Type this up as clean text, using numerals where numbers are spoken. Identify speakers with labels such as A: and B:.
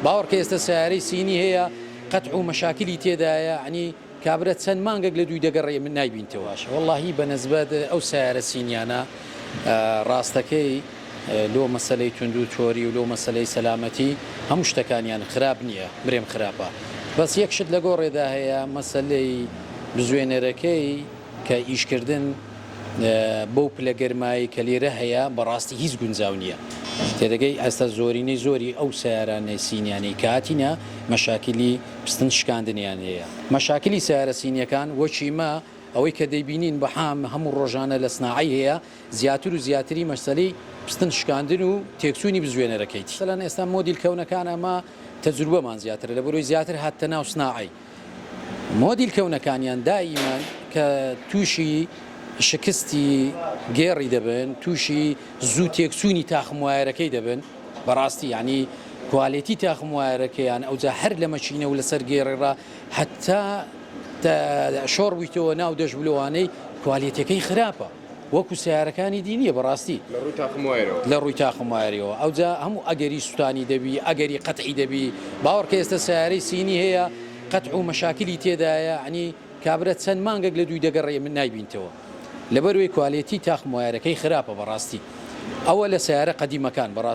A: باوەڕکە ئێستا سیارەی سینی هەیە قەتع و مەشاکلی تێدایە عنی کابرا چەند مانگێک لە دوی دەگەڕێ من نایبینتەوەش وەڵڵاهی بەنسبەت ئەو سیارە سینیانە ڕاستەکەی لۆ مەسەلەی تونند و چۆری و لۆ مەسەلەی سەلامەتی هەموو شتەکانیان خراپ نییە برێم خراپە بەس یەک شت لە گۆڕێدا هەیە مەسەلەی بزوێنەرەکەی کە ئیشکردن بەو پلە گەرمایی کە لێرە هەیە بەڕاستی هیچ گونجاو نییە تێدەگەی ئەستا زۆرینەی زۆری ئەو سیارانەی سینیانەی کاتینە مەشاکلی پستن شکاندنیان هەیە مەشاکلی سیارە سینیەکان وەچیمە ئەوەی کە دەیبینین بەحام هەموو ڕۆژانە لە سناعی هەیە زیاتر و زیاتری مەسەلەی پستن شکاندن و تێکچوونی بزوێنەرەکەیت سەلەن ئێستا مۆدیل کەونەکان ئەمە تەجروبەمان زیاتر لە بەرۆی زیاتر هاتە ناو سناعی مۆدیل کەونەکانیان دائیمان کە تووشی شکستی گێڕی دەبن تووشی زوو تێکچوونی تاخموایەرەکەی دەبن بەڕاستی ینی کوالێتی تاخموایەرەکەیان ئەوجا هەر لە مەچینە و لەسەر گێڕێڕا حتا شۆڕ بوویتەوە ناو دەشبلوانەی کوالێتەکەی خراپە وەکو سیارەکانی دینیە بەڕاستی لە ڕووی تاخموایەرەوە ئەوجا هەموو ئەگەری سووتانی دەبی ئەگەری قەتعی دەبی باوەڕکە ئێستا سیارەی سینی هەیە قەتع و مەشاکلی تێدایە عنی کابرا چەند مانگێک لە دوی دەگەڕێ من نایبینتەوە لەبەروەی کوالێتی تاخموایەرەکەی خراپە بەڕاستی ئەوە لە سیارە قەدیمەکان بەڕاستی